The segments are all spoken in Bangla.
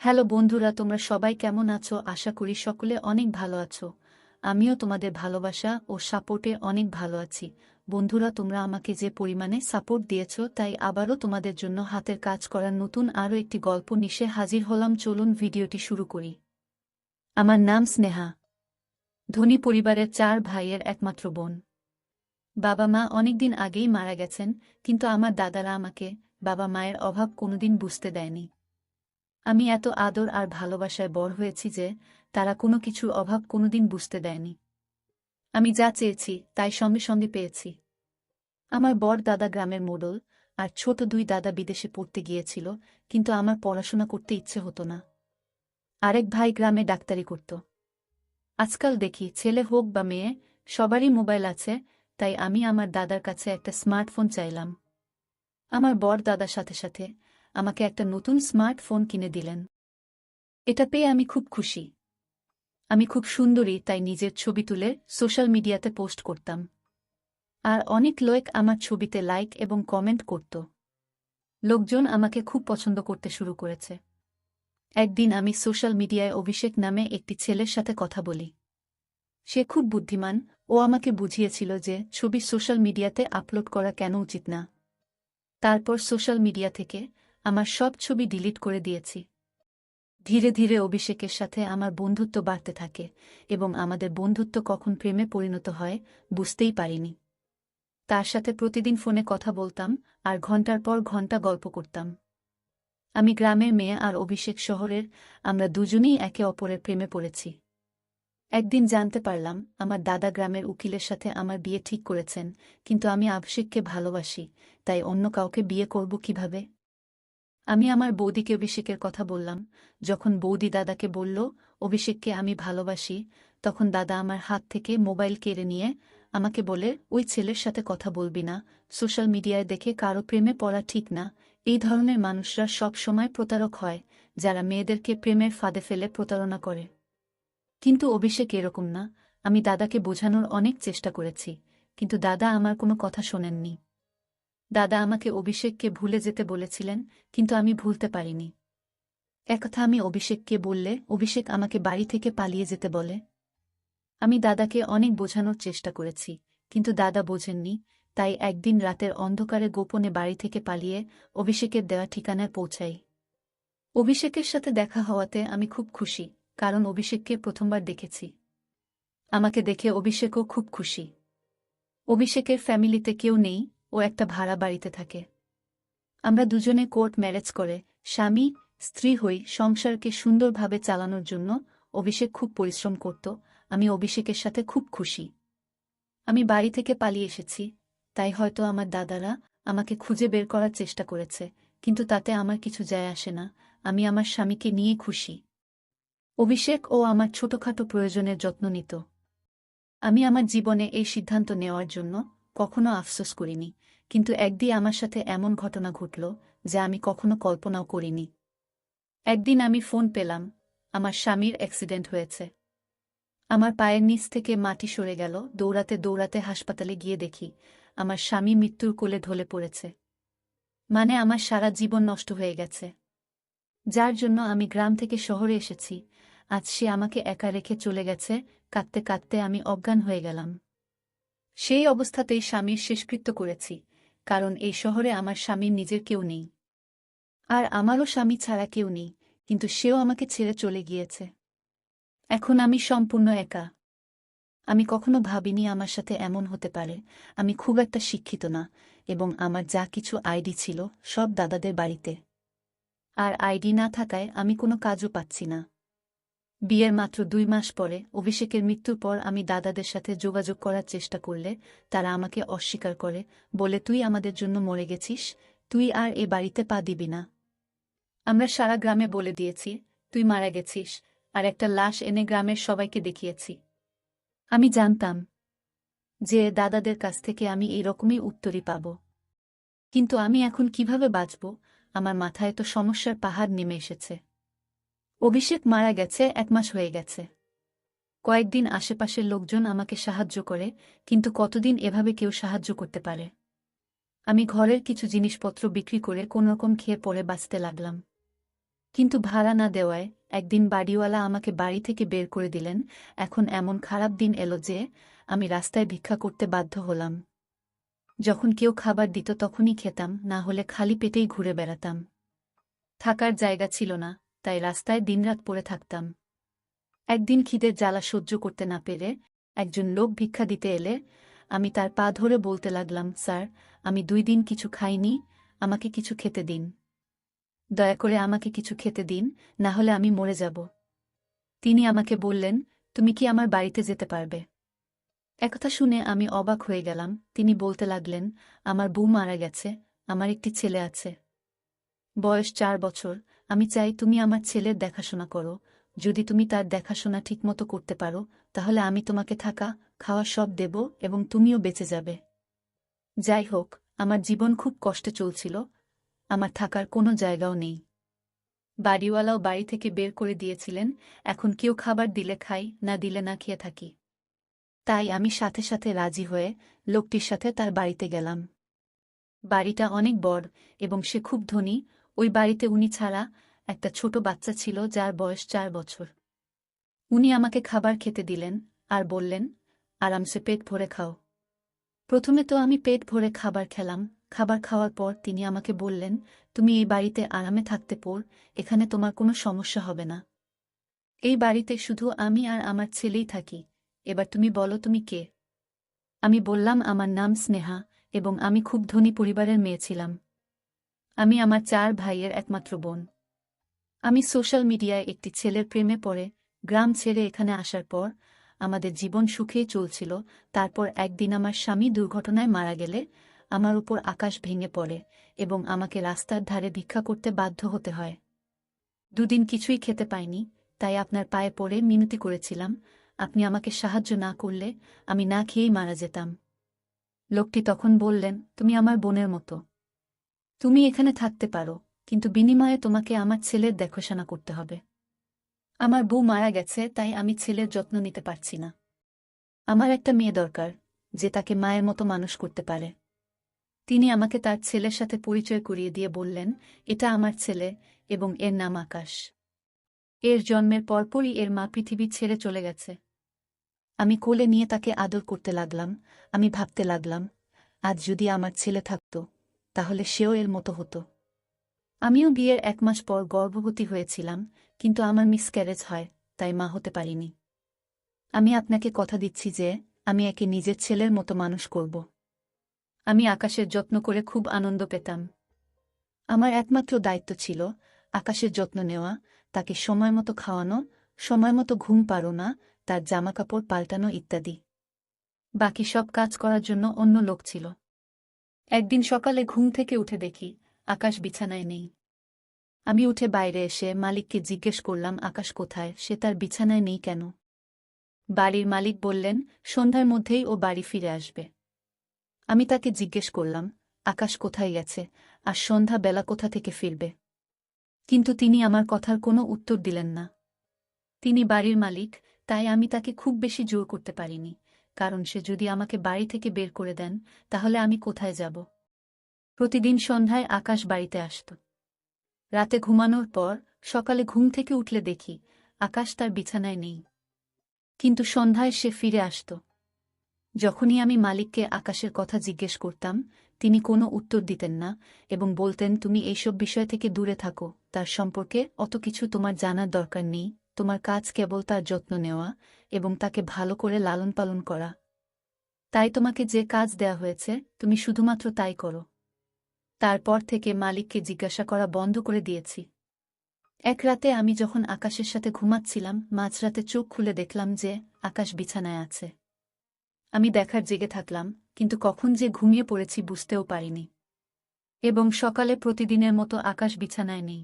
হ্যালো বন্ধুরা, তোমরা সবাই কেমন আছো? আশা করি সকলে অনেক ভালো আছো। আমিও তোমাদের ভালোবাসা ও সাপোর্টে অনেক ভালো আছি। বন্ধুরা, তোমরা আমাকে যে পরিমাণে সাপোর্ট দিয়েছো, তাই আবারও তোমাদের জন্য হাতের কাজ করার নতুন আরও একটি গল্প নিয়ে হাজির হলাম। চলুন ভিডিওটি শুরু করি। আমার নাম স্নেহা। ধনী পরিবারের 4 ভাইয়ের একমাত্র বোন। বাবা মা অনেকদিন আগেই মারা গেছেন, কিন্তু আমার দাদারা আমাকে বাবা মায়ের অভাব কোনোদিন বুঝতে দেয়নি। আমি এত আদর আর ভালোবাসায় বড় হয়েছি যে তারা কোনো কিছুর অভাব কোনোদিন বুঝতে দেয়নি। আমি যা চেয়েছি তাই সঙ্গে সঙ্গে পেয়েছি। আমার বড় দাদা গ্রামের মোড়ল, আর ছোট 2 দাদা বিদেশে পড়তে গিয়েছিল, কিন্তু আমার পড়াশোনা করতে ইচ্ছে হতো না। আরেক ভাই গ্রামে ডাক্তারি করত। আজকাল দেখি ছেলে হোক বা মেয়ে, সবারই মোবাইল আছে, তাই আমি আমার দাদার কাছে একটা স্মার্টফোন চাইলাম। আমার বড় দাদার সাথে সাথে আমাকে একটা নতুন স্মার্টফোন কিনে দিলেন। এটা পেয়ে আমি খুব খুশি। আমি খুব সুন্দরী, তাই নিজের ছবি তুলে সোশ্যাল মিডিয়াতে পোস্ট করতাম। আর অনেক লোক আমার ছবিতে লাইক এবং কমেন্ট করত। লোকজন আমাকে খুব পছন্দ করতে শুরু করেছে। একদিন আমি সোশ্যাল মিডিয়ায় অভিষেক নামে একটি ছেলের সাথে কথা বলি। সে খুব বুদ্ধিমান, ও আমাকে বুঝিয়েছিল যে ছবি সোশ্যাল মিডিয়াতে আপলোড করা কেন উচিত না। তারপর সোশ্যাল মিডিয়া থেকে আমার সব ছবি ডিলিট করে দিয়েছি। ধীরে ধীরে অভিষেকের সাথে আমার বন্ধুত্ব বাড়তে থাকে, এবং আমাদের বন্ধুত্ব কখন প্রেমে পরিণত হয় বুঝতেই পারিনি। তার সাথে প্রতিদিন ফোনে কথা বলতাম আর ঘন্টার পর ঘন্টা গল্প করতাম। আমি গ্রামের মেয়ে আর অভিষেক শহরের, আমরা দুজনেই একে অপরের প্রেমে পড়েছি। একদিন জানতে পারলাম আমার দাদা গ্রামের উকিলের সাথে আমার বিয়ে ঠিক করেছেন, কিন্তু আমি অভিষেককে ভালোবাসি, তাই অন্য কাউকে বিয়ে করব কিভাবে? আমি আমার বৌদিকে অভিষেকের কথা বললাম। যখন বৌদি দাদাকে বলল অভিষেককে আমি ভালোবাসি, তখন দাদা আমার হাত থেকে মোবাইল কেড়ে নিয়ে আমাকে বলে, ওই ছেলের সাথে কথা বলবি না, সোশ্যাল মিডিয়ায় দেখে কারো প্রেমে পড়া ঠিক না। এই ধরনের মানুষরা সব সময় প্রতারক হয়, যারা মেয়েদেরকে প্রেমের ফাঁদে ফেলে প্রতারণা করে। কিন্তু অভিষেক এরকম না। আমি দাদাকে বোঝানোর অনেক চেষ্টা করেছি, কিন্তু দাদা আমার কোনো কথা শোনেননি। দাদা আমাকে অভিষেককে ভুলে যেতে বলেছিলেন, কিন্তু আমি ভুলতে পারিনি। একথা আমি অভিষেককে বললে অভিষেক আমাকে বাড়ি থেকে পালিয়ে যেতে বলে। আমি দাদাকে অনেক বোঝানোর চেষ্টা করেছি, কিন্তু দাদা বোঝেননি। তাই একদিন রাতের অন্ধকারে গোপনে বাড়ি থেকে পালিয়ে অভিষেকের দেওয়া ঠিকানায় পৌঁছাই। অভিষেকের সাথে দেখা হওয়াতে আমি খুব খুশি, কারণ অভিষেককে প্রথমবার দেখেছি। আমাকে দেখে অভিষেকও খুব খুশি। অভিষেকের ফ্যামিলিতে কেউ নেই, ও একটা ভাড়া বাড়িতে থাকে। আমরা দুজনে কোর্ট ম্যারেজ করে স্বামী স্ত্রী হই। সংসারকে সুন্দরভাবে চালানোর জন্য অভিষেক খুব পরিশ্রম করত। আমি অভিষেকের সাথে খুব খুশি। আমি বাড়ি থেকে পালিয়ে এসেছি, তাই হয়তো আমার দাদারা আমাকে খুঁজে বের করার চেষ্টা করেছে, কিন্তু তাতে আমার কিছু যায় আসে না। আমি আমার স্বামীকে নিয়ে খুশি। অভিষেক ও আমার ছোটখাটো প্রয়োজনের যত্ন নিত। আমি আমার জীবনে এই সিদ্ধান্ত নেওয়ার জন্য কখনো আফসোস করিনি, কিন্তু একদিন আমার সাথে এমন ঘটনা ঘটল যা আমি কখনো কল্পনাও করিনি। একদিন আমি ফোন পেলাম, আমার স্বামীর অ্যাক্সিডেন্ট হয়েছে। আমার পায়ের নিচ থেকে মাটি সরে গেল। দৌড়াতে দৌড়াতে হাসপাতালে গিয়ে দেখি আমার স্বামী মৃত্যুর কোলে ঢলে পড়েছে। মানে আমার সারা জীবন নষ্ট হয়ে গেছে। যার জন্য আমি গ্রাম থেকে শহরে এসেছি। আজ সে আমাকে একা রেখে চলে গেছে। কাঁদতে কাঁদতে আমি অজ্ঞান হয়ে গেলাম। সেই অবস্থাতেই স্বামীর শেষকৃত্য করেছি, কারণ এই শহরে আমার স্বামীর নিজের কেউ নেই। আর আমারও স্বামী ছাড়া কেউ নেই, কিন্তু সেও আমাকে ছেড়ে চলে গিয়েছে। এখন আমি সম্পূর্ণ একা। আমি কখনো ভাবিনি আমার সাথে এমন হতে পারে। আমি খুব একটা শিক্ষিত না, এবং আমার যা কিছু আইডি ছিল সব দাদাদের বাড়িতে। আর আইডি না থাকায় আমি কোনো কাজও পাচ্ছি না। বিয়ের মাত্র 2 মাস পরে অভিষেকের মৃত্যুর পর আমি দাদাদের সাথে যোগাযোগ করার চেষ্টা করলে তারা আমাকে অস্বীকার করে, বলে তুই আমাদের জন্য মরে গেছিস, তুই আর এ বাড়িতে পা দিবি না। আমরা সারা গ্রামে বলে দিয়েছি তুই মারা গেছিস, আর একটা লাশ এনে গ্রামের সবাইকে দেখিয়েছি। আমি জানতাম যে দাদাদের কাছ থেকে আমি এরকমই উত্তরই পাব। কিন্তু আমি এখন কিভাবে বাঁচব? আমার মাথায় তো সমস্যার পাহাড় নেমে এসেছে। অভিষেক মারা গেছে 1 মাস হয়ে গেছে। কয়েকদিন আশেপাশের লোকজন আমাকে সাহায্য করে, কিন্তু কতদিন এভাবে কেউ সাহায্য করতে পারে? আমি ঘরের কিছু জিনিসপত্র বিক্রি করে কোনোরকম খেয়ে পরে বাঁচতে লাগলাম। কিন্তু ভাড়া না দেওয়ায় একদিন বাড়িওয়ালা আমাকে বাড়ি থেকে বের করে দিলেন। এখন এমন খারাপ দিন এলো যে আমি রাস্তায় ভিক্ষা করতে বাধ্য হলাম। যখন কেউ খাবার দিত তখনই খেতাম, না হলে খালি পেটেই ঘুরে বেড়াতাম। থাকার জায়গা ছিল না, তাই রাস্তায় দিনরাত পড়ে থাকতাম। একদিন খিদের জ্বালা সহ্য করতে না পেরে একজন লোক ভিক্ষা দিতে এলে আমি তার পা ধরে বলতে লাগলাম, স্যার, আমি 2 দিন কিছু খাইনি, আমাকে কিছু খেতে দিন। দয়া করে আমাকে কিছু খেতে দিন, না হলে আমি মরে যাব। তিনি আমাকে বললেন, তুমি কি আমার বাড়িতে যেতে পারবে? একথা শুনে আমি অবাক হয়ে গেলাম। তিনি বলতে লাগলেন, আমার বউ মারা গেছে, আমার একটি ছেলে আছে, বয়স 4 বছর। আমি চাই তুমি আমার ছেলের দেখাশোনা করো। যদি তুমি তার দেখাশোনা ঠিকমতো করতে পারো, তাহলে আমি তোমাকে থাকা খাওয়া সব দেব এবং তুমিও বেঁচে যাবে। যাই হোক, আমার জীবন খুব কষ্টে চলছিল, আমার থাকার কোনো জায়গাও নেই। বাড়িওয়ালাও বাড়ি থেকে বের করে দিয়েছিলেন। এখন কেউ খাবার দিলে খাই, না দিলে না খেয়ে থাকি। তাই আমি সাথে সাথে রাজি হয়ে লোকটির সাথে তার বাড়িতে গেলাম। বাড়িটা অনেক বড় এবং সে খুব ধনী। ওই বাড়িতে উনি ছাড়া একটা ছোট বাচ্চা ছিল যার বয়স 4 বছর। উনি আমাকে খাবার খেতে দিলেন আর বললেন, আরামসে পেট ভরে খাও। প্রথমে তো আমি পেট ভরে খাবার খেলাম। খাবার খাওয়ার পর তিনি আমাকে বললেন, তুমি এই বাড়িতে আরামে থাকতে পর, এখানে তোমার কোনো সমস্যা হবে না। এই বাড়িতে শুধু আমি আর আমার ছেলেই থাকি। এবার তুমি বলো তুমি কে? আমি বললাম, আমার নাম স্নেহা এবং আমি খুব ধনী পরিবারের মেয়ে ছিলাম। আমি আমার 4 ভাইয়ের একমাত্র বোন। আমি সোশ্যাল মিডিয়ায় একটি ছেলের প্রেমে পড়ে গ্রাম ছেড়ে এখানে আসার পর আমাদের জীবন সুখেই চলছিল। তারপর একদিন আমার স্বামী দুর্ঘটনায় মারা গেলে আমার উপর আকাশ ভেঙে পড়ে এবং আমাকে রাস্তার ধারে ভিক্ষা করতে বাধ্য হতে হয়। 2 দিন কিছুই খেতে পাইনি, তাই আপনার পায়ে পড়ে মিনতি করেছিলাম, আপনি আমাকে সাহায্য না করলে আমি না খেয়েই মারা যেতাম। লোকটি তখন বললেন, তুমি আমার বোনের মতো, তুমি এখানে থাকতে পারো, কিন্তু বিনিময়ে তোমাকে আমার ছেলের দেখাশোনা করতে হবে। আমার বউ মারা গেছে, তাই আমি ছেলের যত্ন নিতে পারছি না। আমার একটা মেয়ে দরকার, যে তাকে মায়ের মতো মানুষ করতে পারে। তিনি আমাকে তার ছেলের সাথে পরিচয় করিয়ে দিয়ে বললেন, এটা আমার ছেলে এবং এর নাম আকাশ। এর জন্মের পরপরই এর মা পৃথিবী ছেড়ে চলে গেছে। আমি কোলে নিয়ে তাকে আদর করতে লাগলাম। আমি ভাবতে লাগলাম, আজ যদি আমার ছেলে থাকত, তাহলে সেও এর মতো হতো। আমিও বিয়ের 1 মাস পর গর্ভবতী হয়েছিলাম, কিন্তু আমার মিসক্যারেজ হয়, তাই মা হতে পারিনি। আমি আপনাকে কথা দিচ্ছি যে আমি একে নিজের ছেলের মতো মানুষ করব। আমি আকাশের যত্ন করে খুব আনন্দ পেতাম। আমার একমাত্র দায়িত্ব ছিল আকাশের যত্ন নেওয়া, তাকে সময়মতো খাওয়ানো, সময়মতো ঘুম পাড়ানো, তার জামাকাপড় পাল্টানো ইত্যাদি। বাকি সব কাজ করার জন্য অন্য লোক ছিল। একদিন সকালে ঘুম থেকে উঠে দেখি আকাশ বিছানায় নেই। আমি উঠে বাইরে এসে মালিককে জিজ্ঞেস করলাম, আকাশ কোথায়, সে তার বিছানায় নেই কেন? বাড়ির মালিক বললেন, সন্ধ্যার মধ্যেই ও বাড়ি ফিরে আসবে। আমি তাকে জিজ্ঞেস করলাম, আকাশ কোথায় গেছে আর সন্ধ্যা বেলা কোথা থেকে ফিরবে? কিন্তু তিনি আমার কথার কোনো উত্তর দিলেন না। তিনি বাড়ির মালিক, তাই আমি তাকে খুব বেশি জোর করতে পারিনি, কারণ সে যদি আমাকে বাড়ি থেকে বের করে দেন, তাহলে আমি কোথায় যাব? প্রতিদিন সন্ধ্যায় আকাশ বাড়িতে আসত। রাতে ঘুমানোর পর সকালে ঘুম থেকে উঠলে দেখি আকাশ তার বিছানায় নেই, কিন্তু সন্ধ্যায় সে ফিরে আসত। যখনই আমি মালিককে আকাশের কথা জিজ্ঞেস করতাম, তিনি কোনো উত্তর দিতেন না এবং বলতেন, তুমি এইসব বিষয় থেকে দূরে থাকো, তার সম্পর্কে অত কিছু তোমার জানার দরকার নেই, তোমার কাজ কেবল তার যত্ন নেওয়া এবং তাকে ভালো করে লালন পালন করা। তাই তোমাকে যে কাজ দেয়া হয়েছে তুমি শুধুমাত্র তাই করো। তারপর থেকে মালিককে জিজ্ঞাসা করা বন্ধ করে দিয়েছি। এক রাতে আমি যখন আকাশের সাথে ঘুমাচ্ছিলাম, মাঝরাতে চোখ খুলে দেখলাম যে আকাশ বিছানায় আছে। আমি দেখার জেগে থাকলাম, কিন্তু কখন যে ঘুমিয়ে পড়েছি বুঝতেও পারিনি। এবং সকালে প্রতিদিনের মতো আকাশ বিছানায় নেই।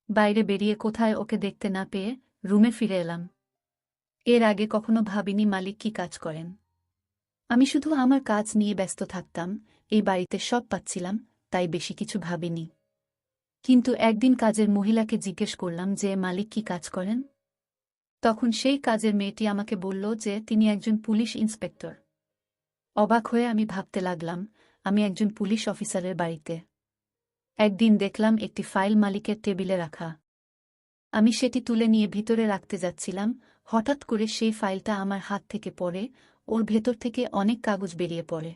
বাইরে বেরিয়ে কোথায় ওকে দেখতে না পেয়ে রুমে ফিরে এলাম। এর আগে কখনো ভাবিনি মালিক কি কাজ করেন। আমি শুধু আমার কাজ নিয়ে ব্যস্ত থাকতাম, এই বাড়িতে সব পাচ্ছিলাম, তাই বেশি কিছু ভাবিনি। কিন্তু একদিন কাজের মহিলাকে জিজ্ঞেস করলাম যে মালিক কি কাজ করেন। তখন সেই কাজের মেয়েটি আমাকে বলল যে তিনি একজন পুলিশ ইন্সপেক্টর। অবাক হয়ে আমি ভাবতে লাগলাম, আমি একজন পুলিশ অফিসারের বাড়িতে। একদিন দেখলাম একটি ফাইল মালিকের টেবিলে রাখা। আমি সেটি তুলে নিয়ে ভিতরে রাখতে যাচ্ছিলাম, হঠাৎ করে সেই ফাইলটা আমার হাত থেকে পড়ে, ওর ভেতর থেকে অনেক কাগজ বেরিয়ে পড়ে।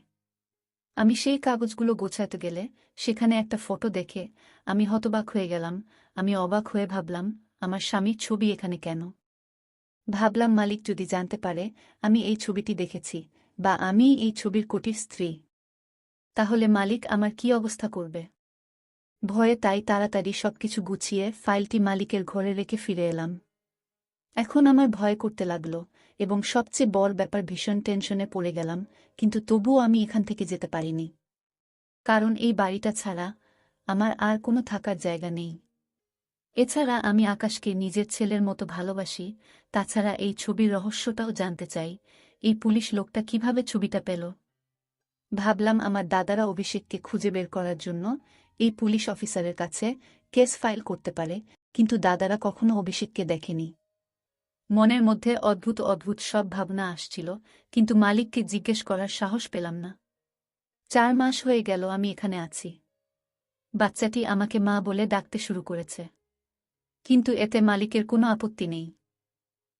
আমি সেই কাগজগুলো গোছাতে গেলে সেখানে একটা ফটো দেখে আমি হতবাক হয়ে গেলাম। আমি অবাক হয়ে ভাবলাম, আমার স্বামীর ছবি এখানে কেন? ভাবলাম মালিক যদি জানতে পারে আমি এই ছবিটি দেখেছি, বা আমি এই ছবির কোটির স্ত্রী, তাহলে মালিক আমার কি অবস্থা করবে? ভয়ে তাই তাড়াতাড়ি সবকিছু গুছিয়ে ফাইলটি মালিকের ঘরে রেখে ফিরে এলাম। এখন আমার ভয় করতে লাগল, এবং সবচেয়ে বড় ব্যাপার ভীষণ টেনশনে পড়ে গেলাম, কিন্তু তবুও আমি এখান থেকে যেতে পারিনি। কারণ এই বাড়িটা ছাড়া আমার আর কোনো থাকার জায়গা নেই। এছাড়া আমি আকাশকে নিজের ছেলের মতো ভালোবাসি। তাছাড়া এই ছবির রহস্যটাও জানতে চাই, এই পুলিশ লোকটা কিভাবে ছবিটা পেল। ভাবলাম আমার দাদারা অভিষেককে খুঁজে বের করার জন্য এই পুলিশ অফিসারের কাছে কেস ফাইল করতে পারে, কিন্তু দাদারা কখনো অভিষেককে দেখেনি। মনের মধ্যে অদ্ভুত অদ্ভুত সব ভাবনা আসছিল, কিন্তু মালিককে জিজ্ঞেস করার সাহস পেলাম না। 4 মাস হয়ে গেল আমি এখানে আছি। বাচ্চাটি আমাকে মা বলে ডাকতে শুরু করেছে, কিন্তু এতে মালিকের কোনো আপত্তি নেই।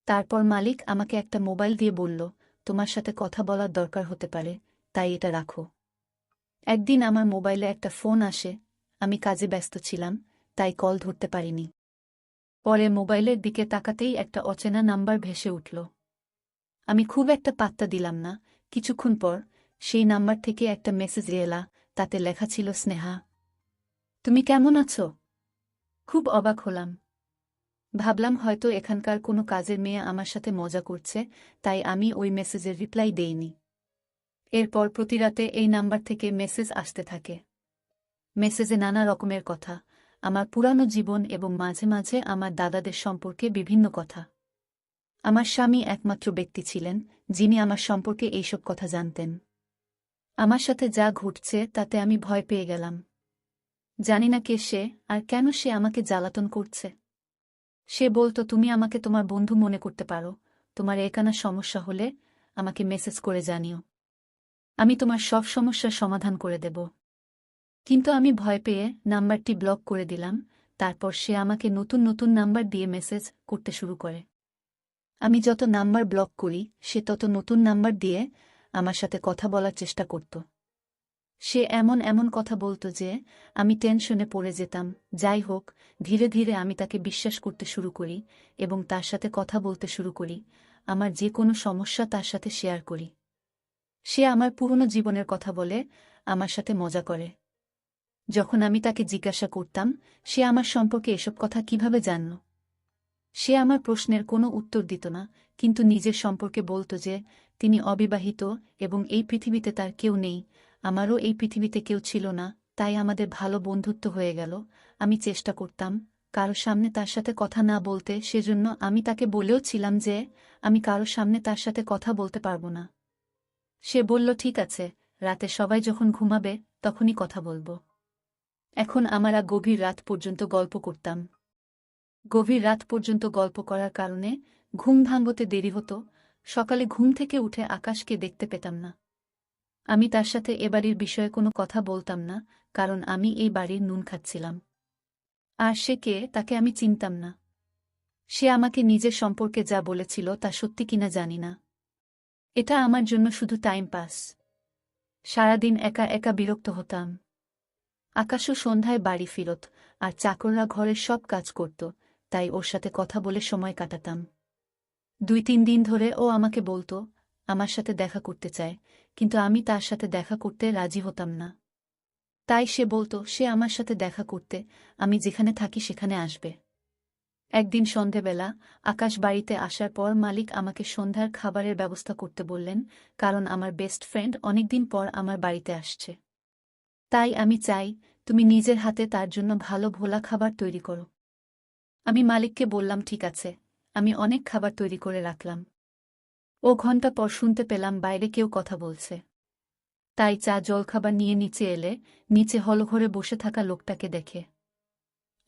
তারপর মালিক আমাকে একটা মোবাইল দিয়ে বলল, তোমার সাথে কথা বলার দরকার হতে পারে, তাই এটা রাখো। একদিন আমার মোবাইলে একটা ফোন আসে, আমি কাজে ব্যস্ত ছিলাম, তাই কল ধরতে পারিনি। পরে মোবাইলের দিকে তাকাতেই একটা অচেনা নাম্বার ভেসে উঠল। আমি খুব একটা পাত্তা দিলাম না। কিছুক্ষণ পর সেই নাম্বার থেকে একটা মেসেজ এলা, তাতে লেখা ছিল, স্নেহা, তুমি কেমন আছো? খুব অবাক হলাম। ভাবলাম হয়তো এখানকার কোনো কাজের মেয়ে আমার সাথে মজা করছে, তাই আমি ওই মেসেজের রিপ্লাই দেইনি। এরপর প্রতিরাতে এই নাম্বার থেকে মেসেজ আসতে থাকে। মেসেজে নানা রকমের কথা, আমার পুরানো জীবন এবং মাঝে মাঝে আমার দাদাদের সম্পর্কে বিভিন্ন কথা। আমার স্বামী একমাত্র ব্যক্তি ছিলেন যিনি আমার সম্পর্কে এইসব কথা জানতেন। আমার সাথে যা ঘটছে তাতে আমি ভয় পেয়ে গেলাম। জানি না কে সে, আর কেন সে আমাকে জ্বালাতন করছে। সে বলতো, তুমি আমাকে তোমার বন্ধু মনে করতে পারো, তোমার একানা সমস্যা হলে আমাকে মেসেজ করে জানিও, আমি তোমার সব সমস্যার সমাধান করে দেব। কিন্তু আমি ভয় পেয়ে নাম্বারটি ব্লক করে দিলাম। তারপর সে আমাকে নতুন নতুন নাম্বার দিয়ে মেসেজ করতে শুরু করে। আমি যত নাম্বার ব্লক করি সে তত নতুন নাম্বার দিয়ে আমার সাথে কথা বলার চেষ্টা করত। সে এমন এমন কথা বলতো যে আমি টেনশনে পড়ে যেতাম। যাই হোক, ধীরে ধীরে আমি তাকে বিশ্বাস করতে শুরু করি এবং তার সাথে কথা বলতে শুরু করি। আমার যে কোনো সমস্যা তার সাথে শেয়ার করি। সে আমার পুরনো জীবনের কথা বলে, আমার সাথে মজা করে। যখন আমি তাকে জিজ্ঞাসা করতাম সে আমার সম্পর্কে এসব কথা কিভাবে জানল, সে আমার প্রশ্নের কোনো উত্তর দিত না, কিন্তু নিজের সম্পর্কে বলত যে তিনি অবিবাহিত এবং এই পৃথিবীতে তার কেউ নেই। আমারও এই পৃথিবীতে কেউ ছিল না, তাই আমাদের ভালো বন্ধুত্ব হয়ে গেল। আমি চেষ্টা করতাম কারো সামনে তার সাথে কথা না বলতে, সেজন্য আমি তাকে বলেও ছিলাম যে আমি কারো সামনে তার সাথে কথা বলতে পারবো না। সে বলল, ঠিক আছে, রাতে সবাই যখন ঘুমাবে তখনই কথা বলবো। এখন আমরা গভীর রাত পর্যন্ত গল্প করতাম। গভীর রাত পর্যন্ত গল্প করার কারণে ঘুম ভাঙতে দেরি হতো। সকালে ঘুম থেকে উঠে আকাশকে দেখতে পেতাম না। আমি তার সাথে এ বাড়ির বিষয়ে কোনো কথা বলতাম না, কারণ আমি এই বাড়ির নুন খাচ্ছিলাম। আর সে কে তাকে আমি চিনতাম না। সে আমাকে নিজের সম্পর্কে যা বলেছিল তা সত্যি কিনা জানি না। এটা আমার জন্য শুধু টাইম পাস। সারাদিন একা একা বিরক্ত হতাম। আকাশও সন্ধ্যায় বাড়ি ফিরত, আর চাকররা ঘরের সব কাজ করত, তাই ওর সাথে কথা বলে সময় কাটাতাম। 2-3 দিন ধরে ও আমাকে বলতো আমার সাথে দেখা করতে চায়, কিন্তু আমি তার সাথে দেখা করতে রাজি হতাম না। তাই সে বলতো সে আমার সাথে দেখা করতে আমি যেখানে থাকি সেখানে আসবে। একদিন সন্ধেবেলা আকাশ বাড়িতে আসার পর মালিক আমাকে সন্ধ্যার খাবারের ব্যবস্থা করতে বললেন, কারণ আমার বেস্ট ফ্রেন্ড অনেকদিন পর আমার বাড়িতে আসছে। তাই আমি চাই তুমি নিজের হাতে তার জন্য ভালো ভোলা খাবার তৈরি করো। আমি মালিককে বললাম, ঠিক আছে। আমি অনেক খাবার তৈরি করে রাখলাম। ও ঘণ্টা পর শুনতে পেলাম বাইরে কেউ কথা বলছে। তাই চা জলখাবার নিয়ে নিচে এলে নিচে হলঘরে বসে থাকা লোকটাকে দেখে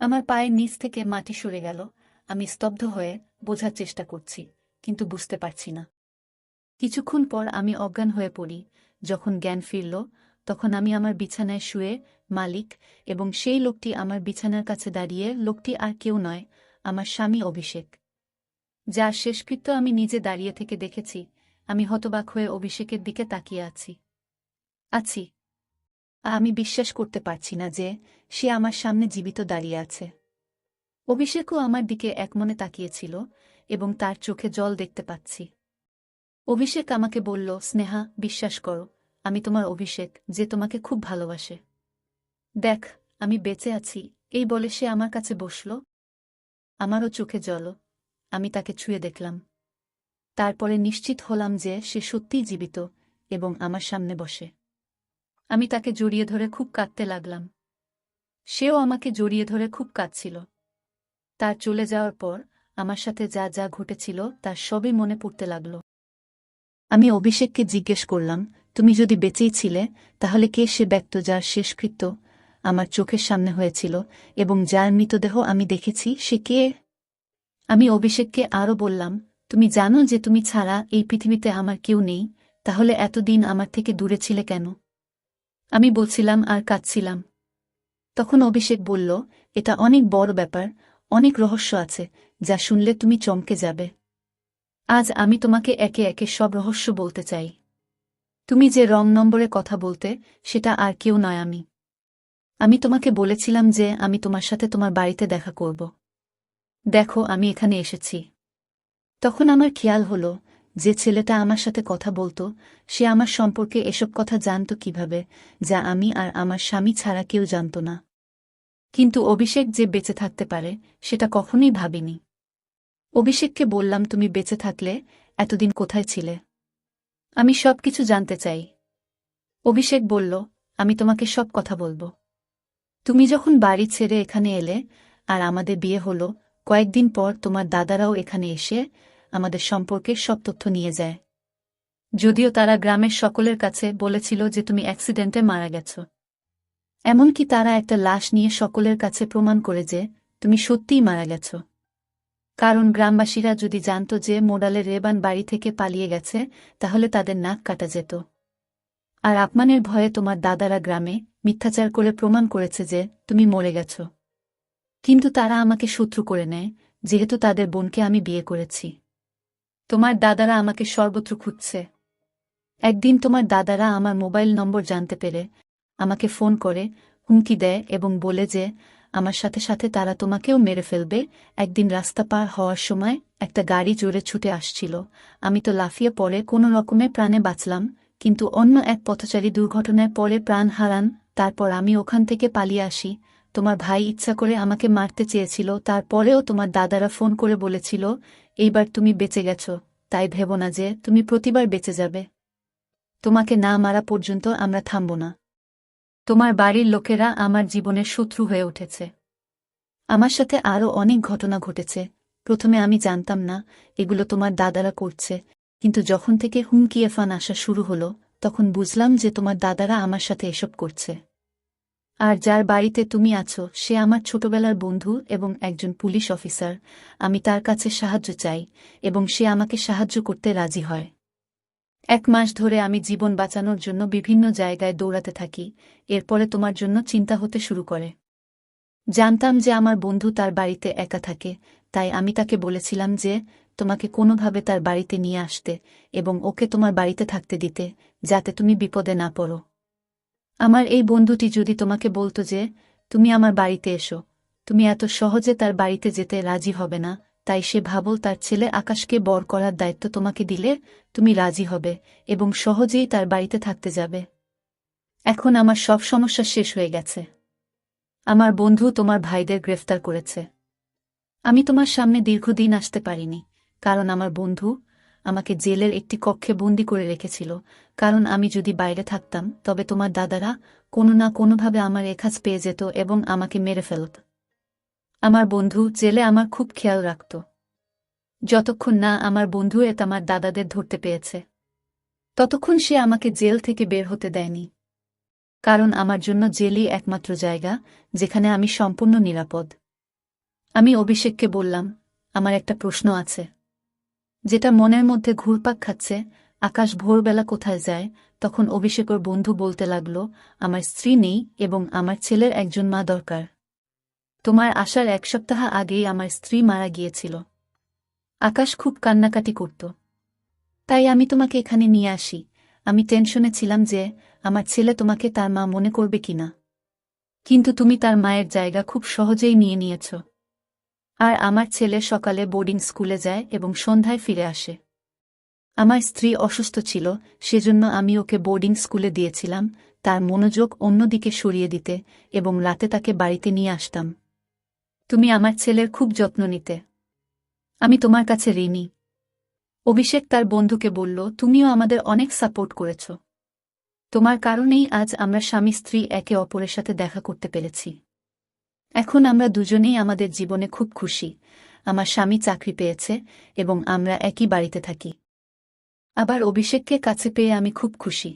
আমার পায়ের নিচ থেকে মাটি সরে গেল। আমি স্তব্ধ হয়ে বোঝার চেষ্টা করছি, কিন্তু বুঝতে পারছি না। কিছুক্ষণ পর আমি অজ্ঞান হয়ে পড়ি। যখন জ্ঞান ফিরল তখন আমি আমার বিছানায় শুয়ে, মালিক এবং সেই লোকটি আমার বিছানার কাছে দাঁড়িয়ে। লোকটি আর কেউ নয়, আমার স্বামী অভিষেক, যার শেষকৃত্য আমি নিজে দাঁড়িয়ে থেকে দেখেছি। আমি হতবাক হয়ে অভিষেকের দিকে তাকিয়ে আছি। আমি বিশ্বাস করতে পারছি না যে সে আমার সামনে জীবিত দাঁড়িয়ে আছে। অভিষেকও আমার দিকে একমনে তাকিয়েছিল এবং তার চোখে জল দেখতে পাচ্ছি। অভিষেক আমাকে বলল, স্নেহা, বিশ্বাস করো, আমি তোমার অভিষেক, যে তোমাকে খুব ভালোবাসে। দেখ, আমি বেঁচে আছি। এই বলে সে আমার কাছে বসল। আমারও চোখে জল। আমি তাকে ছুঁয়ে দেখলাম। তারপরে নিশ্চিত হলাম যে সে সত্যিই জীবিত এবং আমার সামনে বসে। আমি তাকে জড়িয়ে ধরে খুব কাঁদতে লাগলাম। সেও আমাকে জড়িয়ে ধরে খুব কাঁদছিল। তার চলে যাওয়ার পর আমার সাথে যা যা ঘটেছিল তার সবই মনে পড়তে লাগল। আমি অভিষেককে জিজ্ঞেস করলাম, তুমি যদি বেঁচেই ছিলে, তাহলে কে সে ব্যক্তি যার শেষকৃত্য আমার চোখের সামনে হয়েছিল এবং যার মৃতদেহ আমি দেখেছি, সে কে? আমি অভিষেককে আরও বললাম, তুমি জানো যে তুমি ছাড়া এই পৃথিবীতে আমার কেউ নেই, তাহলে এতদিন আমার থেকে দূরে ছিলে কেন? আমি বলছিলাম আর কাঁদছিলাম। তখন অভিষেক বলল, এটা অনেক বড় ব্যাপার, অনেক রহস্য আছে, যা শুনলে তুমি চমকে যাবে। আজ আমি তোমাকে একে একে সব রহস্য বলতে চাই। তুমি যে রং নম্বরে কথা বলতে, সেটা আর কেউ নয় আমি। আমি তোমাকে বলেছিলাম যে আমি তোমার সাথে তোমার বাড়িতে দেখা করব। দেখো, আমি এখানে এসেছি। তখন আমার খেয়াল হলো, যে ছেলেটা আমার সাথে কথা বলতো, সে আমার সম্পর্কে এসব কথা জানত কিভাবে, যা আমি আর আমার স্বামী ছাড়া কেউ জানত না। কিন্তু অভিষেক যে বেঁচে থাকতে পারে, সেটা কখনোই ভাবিনি। অভিষেককে বললাম, তুমি বেঁচে থাকলে এতদিন কোথায় ছিলে? আমি সব কিছু জানতে চাই। অভিষেক বলল, আমি তোমাকে সব কথা বলবো। তুমি যখন বাড়ি ছেড়ে এখানে এলে আর আমাদের বিয়ে হলো, কয়েকদিন পর তোমার দাদারাও এখানে এসে আমাদের সম্পর্কের সব তথ্য নিয়ে যায়। যদিও তারা গ্রামের সকলের কাছে বলেছিল যে তুমি অ্যাক্সিডেন্টে মারা গেছ। এমনকি তারা একটা লাশ নিয়ে সকলের কাছে প্রমাণ করে যে তুমি সত্যিই মারা গেছ। কারণ গ্রামবাসীরা যদি জানত যে মোডালের রেবান বাড়ি থেকে পালিয়ে গেছে, তাহলে তাদের নাক কাটা যেত। আর আপমানের ভয়ে তোমার দাদারা গ্রামে মিথ্যাচার করে প্রমাণ করেছে যে তুমি মরে গেছ। কিন্তু তারা আমাকে শত্রু করে নেয়, যেহেতু তাদের বোনকে আমি বিয়ে করেছি। তোমার দাদারা আমাকে সর্বত্র খুঁজছে। একদিন তোমার দাদারা আমার মোবাইল নম্বর জানতে পেরে আমাকে ফোন করে হুমকি দেয় এবং বলে যে আমার সাথে সাথে তারা তোমাকেও মেরে ফেলবে। একদিন রাস্তা পার হওয়ার সময় একটা গাড়ি জোরে ছুটে আসছিল। আমি তো লাফিয়ে পড়ে কোনো রকমে প্রাণে বাঁচলাম, কিন্তু অন্য এক পথচারী দুর্ঘটনায় পড়ে প্রাণ হারান। তারপর আমি ওখান থেকে পালিয়ে আসি। তোমার ভাই ইচ্ছা করে আমাকে মারতে চেয়েছিল, তারপরেও তোমার দাদারা ফোন করে বলেছিল, এইবার তুমি বেঁচে গেছ, তাই ভেবো না যে তুমি প্রতিবার বেঁচে যাবে। তোমাকে না মারা পর্যন্ত আমরা থামব না। তোমার বাড়ির লোকেরা আমার জীবনের শত্রু হয়ে উঠেছে। আমার সাথে আরও অনেক ঘটনা ঘটেছে। প্রথমে আমি জানতাম না এগুলো তোমার দাদারা করছে, কিন্তু যখন থেকে হুমকি এফান আসা শুরু হলো, তখন বুঝলাম যে তোমার দাদারা আমার সাথে এসব করছে। আর যার বাড়িতে তুমি আছো, সে আমার ছোটবেলার বন্ধু এবং একজন পুলিশ অফিসার। আমি তার কাছে সাহায্য চাই এবং সে আমাকে সাহায্য করতে রাজি হয়। 1 মাস ধরে আমি জীবন বাঁচানোর জন্য বিভিন্ন জায়গায় দৌড়াতে থাকি। এরপরে তোমার জন্য চিন্তা হতে শুরু করে। জানতাম যে আমার বন্ধু তার বাড়িতে একা থাকে, তাই আমি তাকে বলেছিলাম যে তোমাকে কোনোভাবে তার বাড়িতে নিয়ে আসতে এবং ওকে তোমার বাড়িতে থাকতে দিতে, যাতে তুমি বিপদে না পড়ো। আমার এই বন্ধুটি যদি তোমাকে বলতো যে তুমি আমার বাড়িতে এসো, তুমি এত সহজে তার বাড়িতে যেতে রাজি হবে না, তাই সে ভাবল তার ছেলে আকাশকে বর করার দায়িত্ব তোমাকে দিলে তুমি রাজি হবে এবং সহজেই তার বাড়িতে থাকতে যাবে। এখন আমার সব সমস্যা শেষ হয়ে গেছে। আমার বন্ধু তোমার ভাইদের গ্রেফতার করেছে। আমি তোমার সামনে দীর্ঘদিন আসতে পারিনি, কারণ আমার বন্ধু আমাকে জেলের একটি কক্ষে বন্দি করে রেখেছিল। কারণ আমি যদি বাইরে থাকতাম, তবে তোমার দাদারা কোনো না কোনোভাবে আমার এখাজ পেয়ে যেত এবং আমাকে মেরে ফেলত। আমার বন্ধু জেলে আমার খুব খেয়াল রাখত, যতক্ষণ না আমার বন্ধু আমার দাদাদের ধরতে পেয়েছে, ততক্ষণ সে আমাকে জেল থেকে বের হতে দেয়নি। কারণ আমার জন্য জেলই একমাত্র জায়গা যেখানে আমি সম্পূর্ণ নিরাপদ। আমি অভিষেককে বললাম, আমার একটা প্রশ্ন আছে, যেটা মনের মধ্যে ঘুরপাক খাচ্ছে। আকাশ ভোরবেলা কোথায় যায়? তখন অভিষেকের বন্ধু বলতে লাগল, আমার স্ত্রী নেই এবং আমার ছেলের একজন মা দরকার। তোমার আসার 1 সপ্তাহ আগেই আমার স্ত্রী মারা গিয়েছিল। আকাশ খুব কান্নাকাটি করত। তাই আমি তোমাকে এখানে নিয়ে আসি। আমি টেনশনে ছিলাম যে আমার ছেলে তোমাকে তার মা মনে করবে কিনা, কিন্তু তুমি তার মায়ের জায়গা খুব সহজেই নিয়ে নিয়েছ। আর আমার ছেলে সকালে বোর্ডিং স্কুলে যায় এবং সন্ধ্যায় ফিরে আসে। আমার স্ত্রী অসুস্থ ছিল, সেজন্য আমি ওকে বোর্ডিং স্কুলে দিয়েছিলাম তার মনোযোগ অন্যদিকে সরিয়ে দিতে, এবং রাতে তাকে বাড়িতে নিয়ে আসতাম। তুমি আমার ছেলের খুব যত্ন নিতে। আমি তোমার কাছে ঋণী। অভিষেক তার বন্ধুকে বলল, তুমিও আমাদের অনেক সাপোর্ট করেছ। তোমার কারণেই আজ আমরা স্বামী স্ত্রী একে অপরের সাথে দেখা করতে পেরেছি। এখন আমরা দুজনেই আমাদের জীবনে খুব খুশি। আমার স্বামী চাকরি পেয়েছে এবং আমরা একই বাড়িতে থাকি। আবার অভিষেককে কাছে পেয়ে আমি খুব খুশি।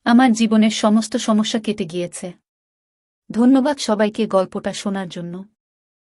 আমার জীবনের সমস্ত সমস্যা কেটে গিয়েছে। ধন্যবাদ সবাইকে গল্পটা শোনার জন্য।